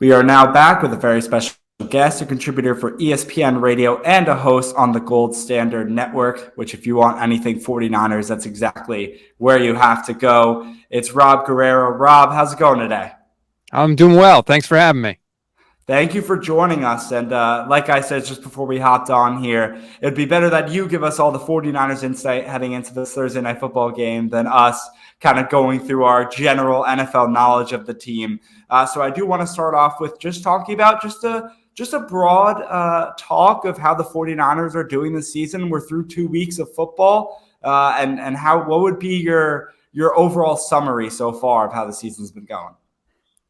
We are now back with a very special guest, a contributor for ESPN Radio and a host on the Gold Standard Network, which if you want anything 49ers, that's exactly where you have to go. It's Rob Guerrera. Rob, how's it going today? I'm doing well. Thanks for having me. Thank you for joining us. And like I said just before we hopped on here, it'd be better that you give us all the 49ers insight heading into this Thursday night football game than us kind of going through our general NFL knowledge of the team. So I do want to start off with just talking about just a broad talk of how the 49ers are doing this season. We're through 2 weeks of football and what would be your overall summary so far of how the season's been going?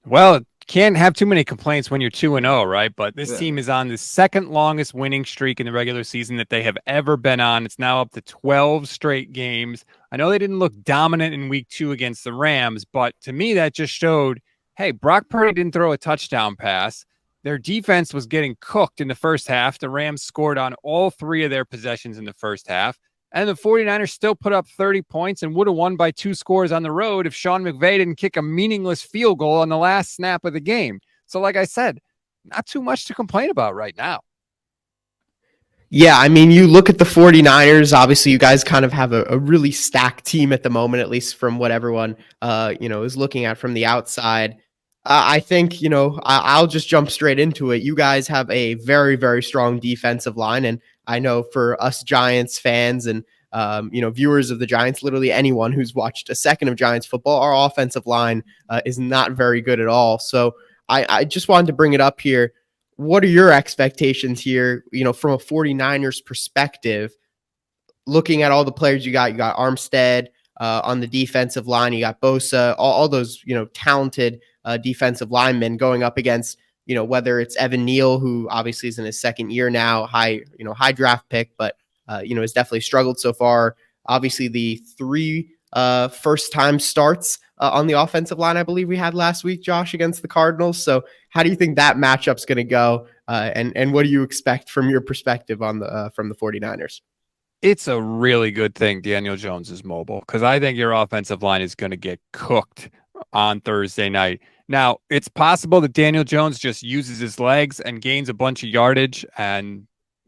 Well, can't have too many complaints when you're 2-0, right? But this team is on the second longest winning streak in the regular season that they have ever been on. It's now up to 12 straight games. I know they didn't look dominant in week 2 against the Rams, but to me, that just showed, hey, Brock Purdy didn't throw a touchdown pass. Their defense was getting cooked in the first half. The Rams scored on all 3 of their possessions in the first half. And the 49ers still put up 30 points and would have won by 2 scores on the road if Sean McVay didn't kick a meaningless field goal on the last snap of the game. So like I said, not too much to complain about right now. Yeah, I mean, you look at the 49ers, obviously you guys kind of have a really stacked team at the moment, at least from what everyone, is looking at from the outside. I think, I'll just jump straight into it. You guys have a very, very strong defensive line. And I know for us Giants fans and, viewers of the Giants, literally anyone who's watched a second of Giants football, our offensive line is not very good at all. So I just wanted to bring it up here. What are your expectations here, from a 49ers perspective, looking at all the players you got Armstead on the defensive line, you got Bosa, all those, talented defensive linemen going up against, whether it's Evan Neal, who obviously is in his second year now, high draft pick, but, has definitely struggled so far. Obviously the 3 first-time starts on the offensive line, I believe we had last week, Josh, against the Cardinals. So how do you think that matchup's going to go? And what do you expect from your perspective on from the 49ers? It's a really good thing Daniel Jones is mobile because I think your offensive line is going to get cooked on Thursday night. Now, it's possible that Daniel Jones just uses his legs and gains a bunch of yardage, and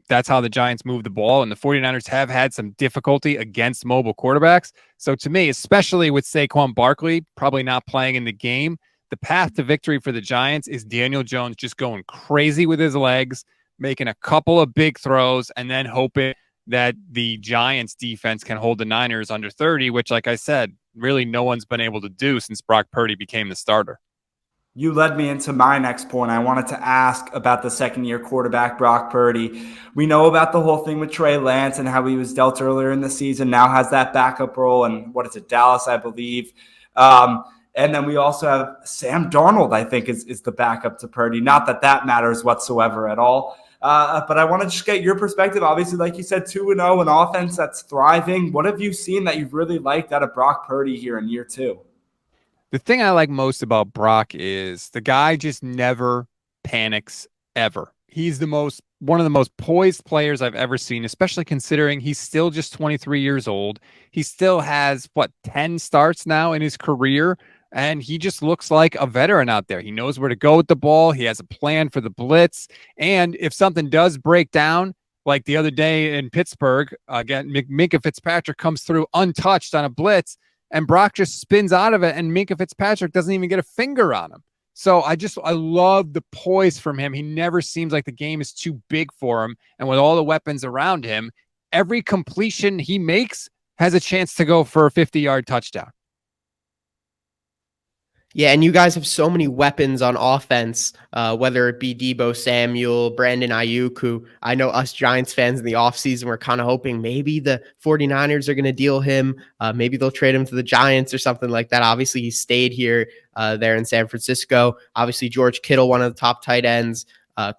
that's how the Giants move the ball. And the 49ers have had some difficulty against mobile quarterbacks. So to me, especially with Saquon Barkley probably not playing in the game, the path to victory for the Giants is Daniel Jones just going crazy with his legs, making a couple of big throws, and then hoping that the Giants defense can hold the Niners under 30, which, like I said, really no one's been able to do since Brock Purdy became the starter. You led me into my next point. I wanted to ask about the second-year quarterback, Brock Purdy. We know about the whole thing with Trey Lance and how he was dealt earlier in the season, now has that backup role in, Dallas, I believe. And then we also have Sam Darnold, I think, is the backup to Purdy. Not that matters whatsoever at all. But I want to just get your perspective. Obviously, like you said, 2-0, an offense that's thriving. What have you seen that you've really liked out of Brock Purdy here in year 2? The thing I like most about Brock is the guy just never panics ever. He's one of the most poised players I've ever seen, especially considering he's still just 23 years old. He still has 10 starts now in his career, and he just looks like a veteran out there. He knows where to go with the ball. He has a plan for the blitz. And if something does break down, like the other day in Pittsburgh, again, Minkah Fitzpatrick comes through untouched on a blitz, and Brock just spins out of it, and Minkah Fitzpatrick doesn't even get a finger on him. So I love the poise from him. He never seems like the game is too big for him. And with all the weapons around him, every completion he makes has a chance to go for a 50-yard touchdown. Yeah, and you guys have so many weapons on offense, whether it be Deebo Samuel, Brandon Ayuk, who I know us Giants fans in the offseason were kind of hoping maybe the 49ers are going to deal him. Maybe they'll trade him to the Giants or something like that. Obviously, he stayed here there in San Francisco. Obviously, George Kittle, one of the top tight ends,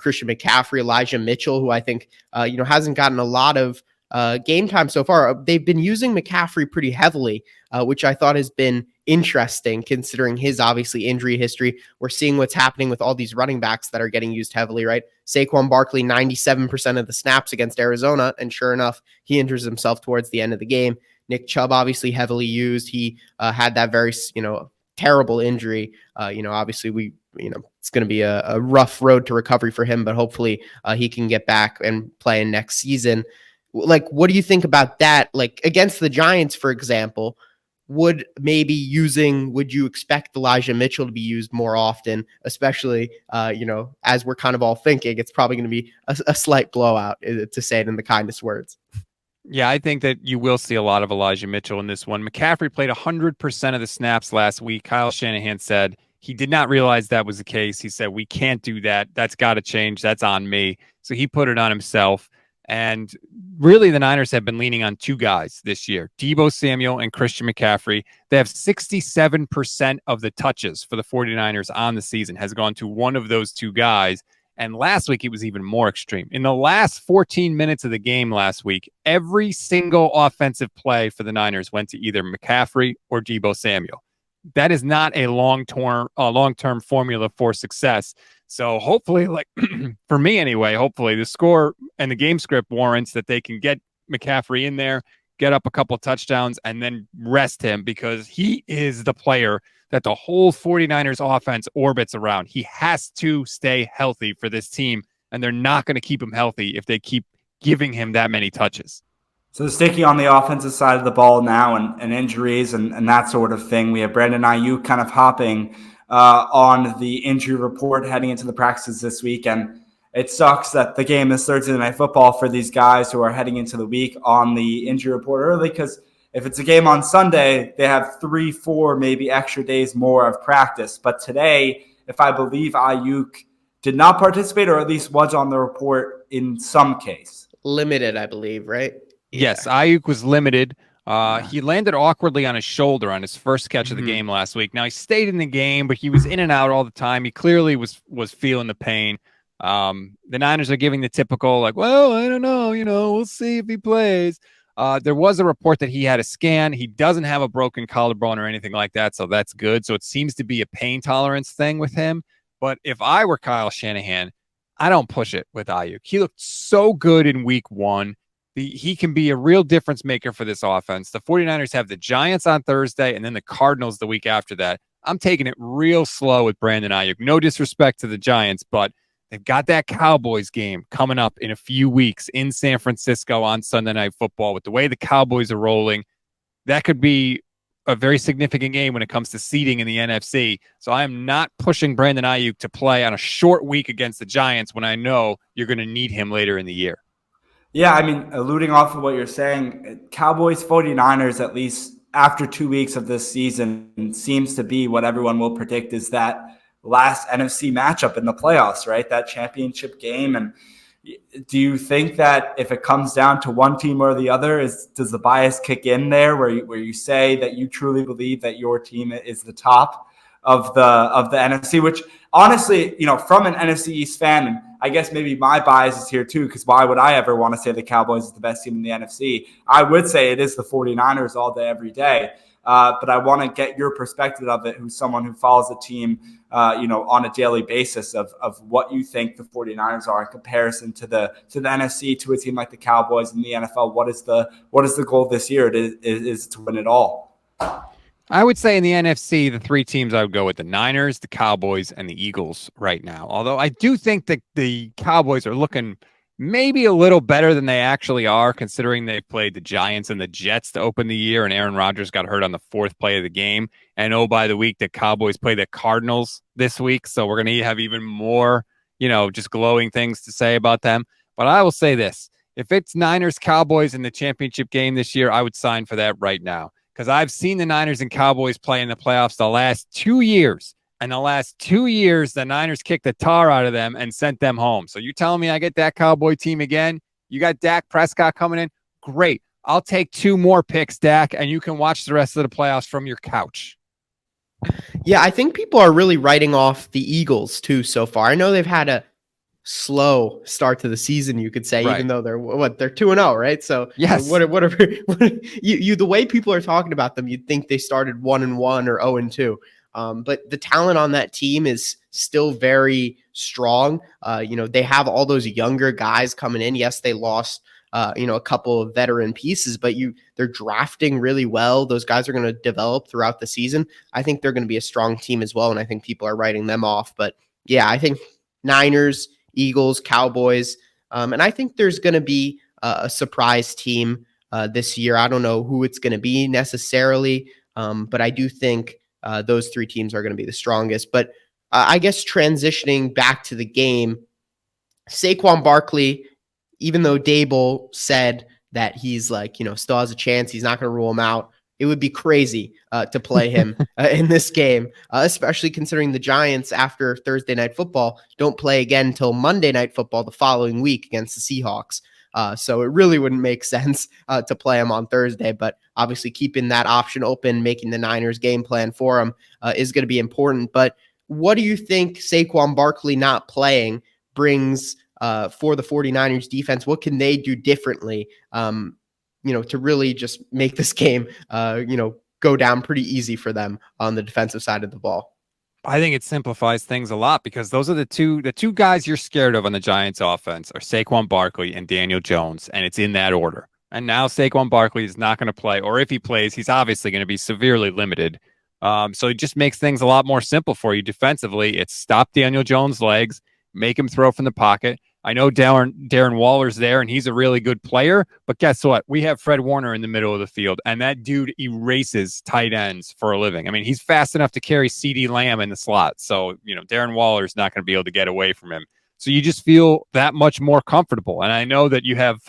Christian McCaffrey, Elijah Mitchell, who I think hasn't gotten a lot of game time so far. They've been using McCaffrey pretty heavily, which I thought has been interesting considering his obviously injury history. We're seeing what's happening with all these running backs that are getting used heavily, right? Saquon Barkley, 97% of the snaps against Arizona, and sure enough, he injures himself towards the end of the game. Nick Chubb, obviously heavily used. He had that very, terrible injury. Obviously it's going to be a rough road to recovery for him, but hopefully he can get back and play in next season. Like, what do you think about that? Like against the Giants, for example, would you expect Elijah Mitchell to be used more often, especially, as we're kind of all thinking, it's probably going to be a slight blowout, to say it in the kindest words. Yeah, I think that you will see a lot of Elijah Mitchell in this one. McCaffrey played 100% of the snaps last week. Kyle Shanahan said he did not realize that was the case. He said, we can't do that. That's got to change. That's on me. So he put it on himself. And really, the Niners have been leaning on two guys this year, Deebo Samuel and Christian McCaffrey. They have 67% of the touches for the 49ers on the season has gone to one of those two guys. And last week, it was even more extreme. In the last 14 minutes of the game last week, every single offensive play for the Niners went to either McCaffrey or Deebo Samuel. That is not a long-term formula for success. So hopefully, like for me anyway, hopefully the score and the game script warrants that they can get McCaffrey in there, get up a couple touchdowns, and then rest him, because he is the player that the whole 49ers offense orbits around. He has to stay healthy for this team, and they're not going to keep him healthy if they keep giving him that many touches. So sticking on the offensive side of the ball now and injuries and that sort of thing, we have Brandon Ayuk kind of hopping on the injury report heading into the practices this week. And it sucks that the game is Thursday Night Football for these guys who are heading into the week on the injury report early, because if it's a game on Sunday, they have 3, 4, maybe extra days more of practice. But today, if I believe Ayuk did not participate, or at least was on the report in some case. Limited, I believe, right? Yes, Ayuk was limited. He landed awkwardly on his shoulder on his first catch of the game last week. Now, he stayed in the game, but he was in and out all the time. He clearly was feeling the pain. The Niners are giving the typical, like, well, I don't know, we'll see if he plays. There was a report that he had a scan. He doesn't have a broken collarbone or anything like that, so that's good. So it seems to be a pain tolerance thing with him. But if I were Kyle Shanahan, I don't push it with Ayuk. He looked so good in week 1. He can be a real difference maker for this offense. The 49ers have the Giants on Thursday and then the Cardinals the week after that. I'm taking it real slow with Brandon Ayuk. No disrespect to the Giants, but they've got that Cowboys game coming up in a few weeks in San Francisco on Sunday Night Football. With the way the Cowboys are rolling, that could be a very significant game when it comes to seeding in the NFC. So I am not pushing Brandon Ayuk to play on a short week against the Giants when I know you're going to need him later in the year. Yeah, I mean, alluding off of what you're saying, Cowboys 49ers, at least after 2 weeks of this season, seems to be what everyone will predict is that last NFC matchup in the playoffs, right? That championship game. And do you think that if it comes down to one team or the other, does the bias kick in there where you say that you truly believe that your team is the top of the NFC, which honestly, from an NFC East fan, and I guess maybe my bias is here too, because why would I ever want to say the Cowboys is the best team in the NFC? I would say it is the 49ers all day, every day. But I want to get your perspective of it, who's someone who follows the team, on a daily basis of what you think the 49ers are in comparison to the NFC, to a team like the Cowboys in the NFL. What is the goal this year? It is to win it all. I would say in the NFC, the three teams I would go with: the Niners, the Cowboys, and the Eagles right now. Although I do think that the Cowboys are looking maybe a little better than they actually are, considering they played the Giants and the Jets to open the year, and Aaron Rodgers got hurt on the 4th play of the game. And by the week, the Cowboys play the Cardinals this week, so we're going to have even more, just glowing things to say about them. But I will say this: if it's Niners Cowboys in the championship game this year, I would sign for that right now, because I've seen the Niners and Cowboys play in the playoffs the last 2 years. And the last 2 years, the Niners kicked the tar out of them and sent them home. So you're telling me I get that Cowboy team again? You got Dak Prescott coming in? Great. I'll take 2 more picks, Dak, and you can watch the rest of the playoffs from your couch. Yeah, I think people are really writing off the Eagles, too, so far. I know they've had a slow start to the season, you could say, right, even though they're 2-0, right? So yes, whatever you the way people are talking about them, you'd think they started 1-1 or 0-2. But the talent on that team is still very strong. They have all those younger guys coming in. Yes, they lost a couple of veteran pieces, but they're drafting really well. Those guys are going to develop throughout the season. I think they're going to be a strong team as well, and I think people are writing them off. But yeah, I think Niners, Eagles, Cowboys, and I think there's going to be a surprise team this year. I don't know who it's going to be necessarily, but I do think those three teams are going to be the strongest. But I guess transitioning back to the game, Saquon Barkley, even though Dable said that he's still has a chance, he's not going to rule him out. It would be crazy to play him in this game, especially considering the Giants, after Thursday Night Football, don't play again until Monday Night Football the following week against the Seahawks. So it really wouldn't make sense to play him on Thursday, but obviously keeping that option open, making the Niners game plan for him is going to be important. But what do you think Saquon Barkley not playing brings for the 49ers defense? What can they do differently, to really just make this game, go down pretty easy for them on the defensive side of the ball? I think it simplifies things a lot, because those are the two guys you're scared of on the Giants offense are Saquon Barkley and Daniel Jones, and it's in that order. And now Saquon Barkley is not going to play, or if he plays, he's obviously going to be severely limited. So it just makes things a lot more simple for you defensively. It's stop Daniel Jones' legs, make him throw from the pocket. I know Darren Waller's there, and he's a really good player, but guess what? We have Fred Warner in the middle of the field, and that dude erases tight ends for a living. I mean, he's fast enough to carry CeeDee Lamb in the slot, so, Darren Waller's not going to be able to get away from him. So you just feel that much more comfortable. And I know that you have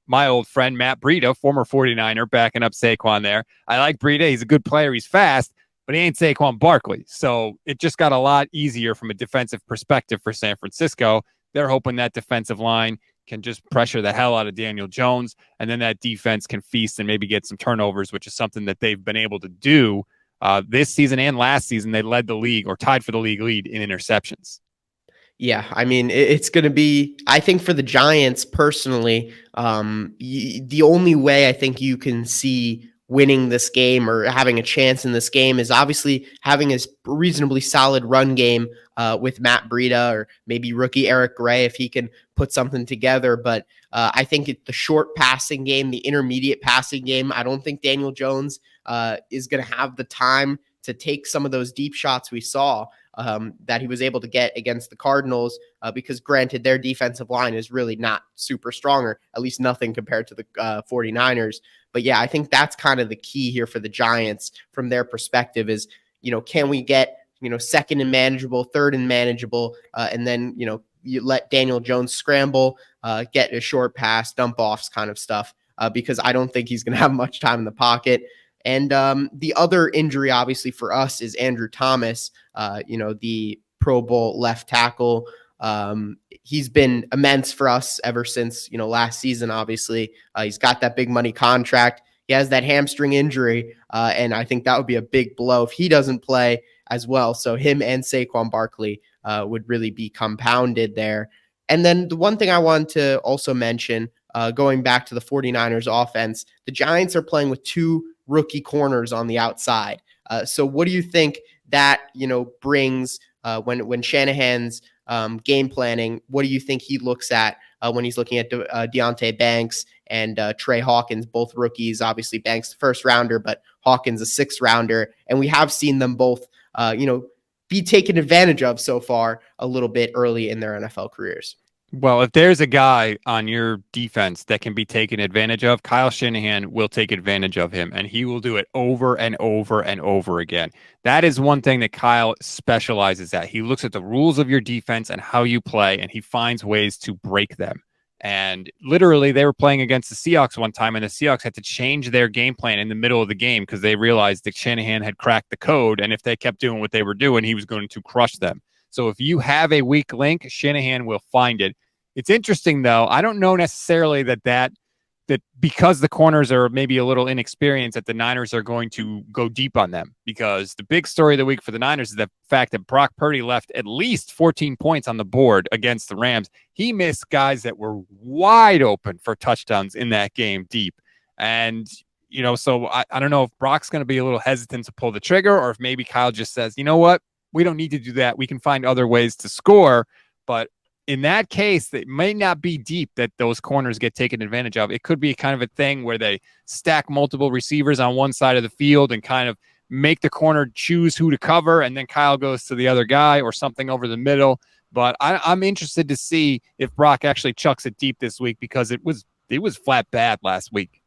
my old friend Matt Breida, former 49er, backing up Saquon there. I like Breida. He's a good player. He's fast, but he ain't Saquon Barkley. So it just got a lot easier from a defensive perspective for San Francisco. They're hoping that defensive line can just pressure the hell out of Daniel Jones, and then that defense can feast and maybe get some turnovers, which is something that they've been able to do this season and last season. They led the league, or tied for the league lead, in interceptions. Yeah, I mean, it's going to be, I think for the Giants personally, the only way I think you can see winning this game or having a chance in this game is obviously having a reasonably solid run game with Matt Breida, or maybe rookie Eric Gray if he can put something together. But I think the short passing game, the intermediate passing game, I don't think Daniel Jones is going to have the time to take some of those deep shots we saw that he was able to get against the Cardinals, because granted, their defensive line is really not super strong, or at least nothing compared to the 49ers. But yeah, I think that's kind of the key here for the Giants from their perspective is, can we get, second and manageable, third and manageable, and then, you let Daniel Jones scramble, get a short pass, dump offs kind of stuff, because I don't think he's going to have much time in the pocket. And the other injury, obviously, for us is Andrew Thomas, the Pro Bowl left tackle. He's been immense for us ever since, last season, obviously. He's got that big money contract. He has that hamstring injury, and I think that would be a big blow if he doesn't play as well. So him and Saquon Barkley would really be compounded there. And then the one thing I wanted to also mention, going back to the 49ers offense, the Giants are playing with two rookie corners on the outside. So what do you think that, brings when Shanahan's game planning? What do you think he looks at when he's looking at Deonte Banks and Trey Hawkins, both rookies? Obviously, Banks the first rounder, but Hawkins a sixth rounder. And we have seen them both, be taken advantage of so far a little bit early in their NFL careers. Well, if there's a guy on your defense that can be taken advantage of, Kyle Shanahan will take advantage of him, and he will do it over and over and over again. That is one thing that Kyle specializes at. He looks at the rules of your defense and how you play, and he finds ways to break them. And literally, they were playing against the Seahawks one time, and the Seahawks had to change their game plan in the middle of the game because they realized that Shanahan had cracked the code, and if they kept doing what they were doing, he was going to crush them. So if you have a weak link, Shanahan will find it. It's interesting, though. I don't know necessarily that because the corners are maybe a little inexperienced, that the Niners are going to go deep on them, because the big story of the week for the Niners is the fact that Brock Purdy left at least 14 points on the board against the Rams. He missed guys that were wide open for touchdowns in that game deep. And, so I don't know if Brock's going to be a little hesitant to pull the trigger, or if maybe Kyle just says, you know what, we don't need to do that. We can find other ways to score. But in that case, it may not be deep that those corners get taken advantage of. It could be kind of a thing where they stack multiple receivers on one side of the field and kind of make the corner choose who to cover, and then Kyle goes to the other guy or something over the middle. But I'm interested to see if Brock actually chucks it deep this week, because it was flat bad last week.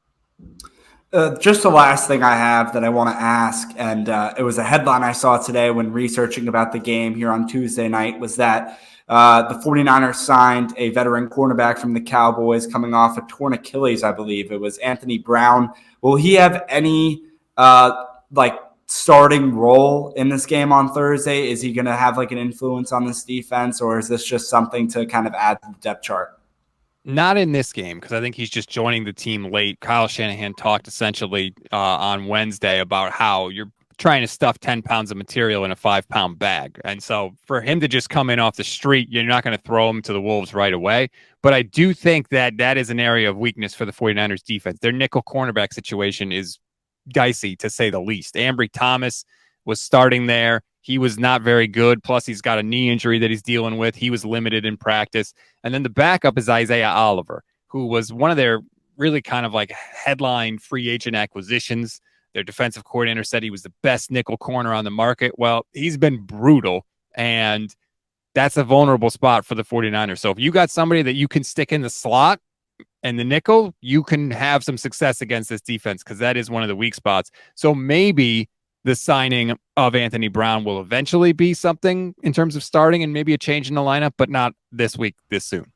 Just the last thing I have that I want to ask, and it was a headline I saw today when researching about the game here on Tuesday night, was that the 49ers signed a veteran cornerback from the Cowboys coming off a torn Achilles, I believe. It was Anthony Brown. Will he have any starting role in this game on Thursday? Is he going to have an influence on this defense, or is this just something to kind of add to the depth chart? Not in this game, because I think he's just joining the team late. Kyle Shanahan talked essentially on Wednesday about how you're trying to stuff 10 pounds of material in a 5-pound bag. And so for him to just come in off the street, you're not going to throw him to the Wolves right away. But I do think that is an area of weakness for the 49ers defense. Their nickel cornerback situation is dicey, to say the least. Ambry Thomas was starting there. He was not very good. Plus, he's got a knee injury that he's dealing with. He was limited in practice. And then the backup is Isaiah Oliver, who was one of their really kind of headline free agent acquisitions. Their defensive coordinator said he was the best nickel corner on the market. Well, he's been brutal, and that's a vulnerable spot for the 49ers. So if you got somebody that you can stick in the slot and the nickel, you can have some success against this defense, because that is one of the weak spots. So maybe the signing of Anthony Brown will eventually be something in terms of starting and maybe a change in the lineup, but not this week, this soon.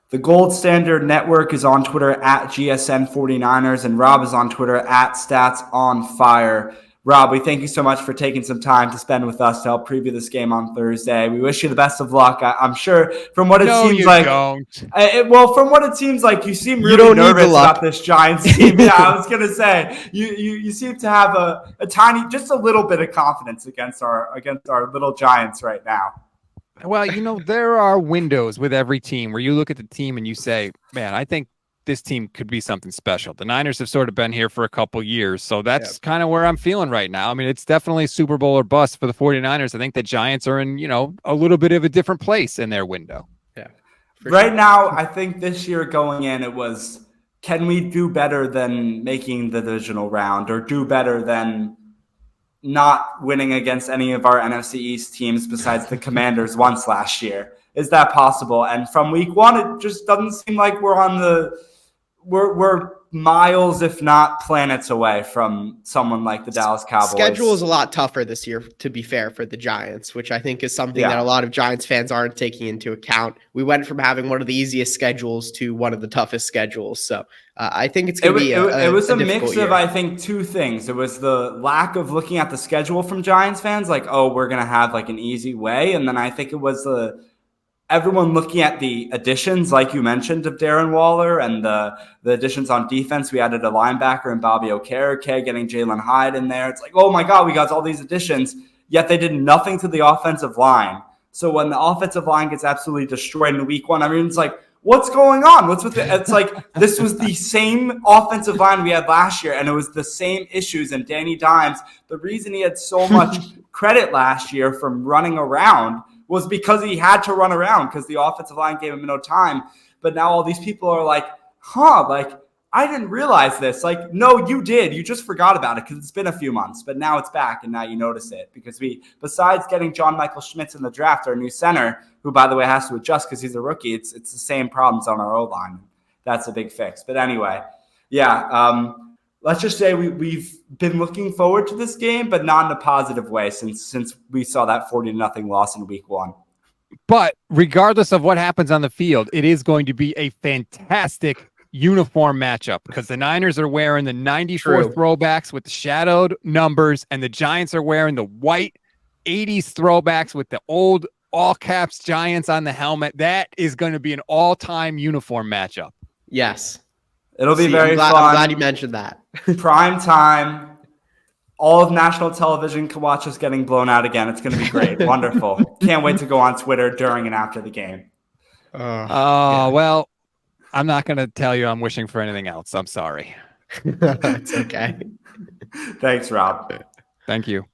The Gold Standard Network is on Twitter at GSN49ers, and Rob is on Twitter at StatsOnFire. Rob, we thank you so much for taking some time to spend with us to help preview this game on Thursday. We wish you the best of luck. I'm sure from what it seems like. From what it seems like, you seem really nervous about this Giants team. Yeah, I was gonna say you seem to have a tiny, just a little bit of confidence against our little Giants right now. Well, there are windows with every team where you look at the team and you say, man, I think this team could be something special. The Niners have sort of been here for a couple years, so that's kind of where I'm feeling right now. I mean, it's definitely Super Bowl or bust for the 49ers. I think the Giants are in, a little bit of a different place in their window. Yeah. Right now, I think this year going in, it was, can we do better than making the divisional round, or do better than not winning against any of our NFC East teams besides the Commanders once last year? Is that possible? And from week one, it just doesn't seem like we're miles, if not planets away from someone like the Dallas Cowboys. Schedule is a lot tougher this year, to be fair, for the Giants, which I think is something that a lot of Giants fans aren't taking into account. We went from having one of the easiest schedules to one of the toughest schedules. So I think it's going to be it was a mix year. of, I think, two things. It was the lack of looking at the schedule from Giants fans, like, oh, we're going to have an easy way. And then I think it was everyone looking at the additions, like you mentioned, of Darren Waller, and the additions on defense. We added a linebacker and Bobby Okereke, getting Jalen Hyde in there. It's like, oh my God, we got all these additions, yet they did nothing to the offensive line. So when the offensive line gets absolutely destroyed in week one, I mean, it's like, what's going on? What's with it? It's like, this was the same offensive line we had last year, and it was the same issues. And Danny Dimes, the reason he had so much credit last year from running around was because he had to run around, because the offensive line gave him no time. But now all these people are like, I didn't realize this. Like, no, you did. You just forgot about it because it's been a few months. But now it's back, and now you notice it. Because besides getting John Michael Schmitz in the draft, our new center, who, by the way, has to adjust because he's a rookie, it's the same problems on our O-line. That's a big fix. But anyway, let's just say we've been looking forward to this game, but not in a positive way since we saw that 40-0 loss in week one. But regardless of what happens on the field, it is going to be a fantastic uniform matchup, because the Niners are wearing the 94 throwbacks with the shadowed numbers, and the Giants are wearing the white 80s throwbacks with the old all caps Giants on the helmet. That is going to be an all-time uniform matchup. Yes. It'll be very fun. I'm glad you mentioned that. Prime time. All of national television can watch us getting blown out again. It's going to be great. Wonderful. Can't wait to go on Twitter during and after the game. Well, I'm not going to tell you I'm wishing for anything else. I'm sorry. It's okay. Thanks, Rob. Thank you.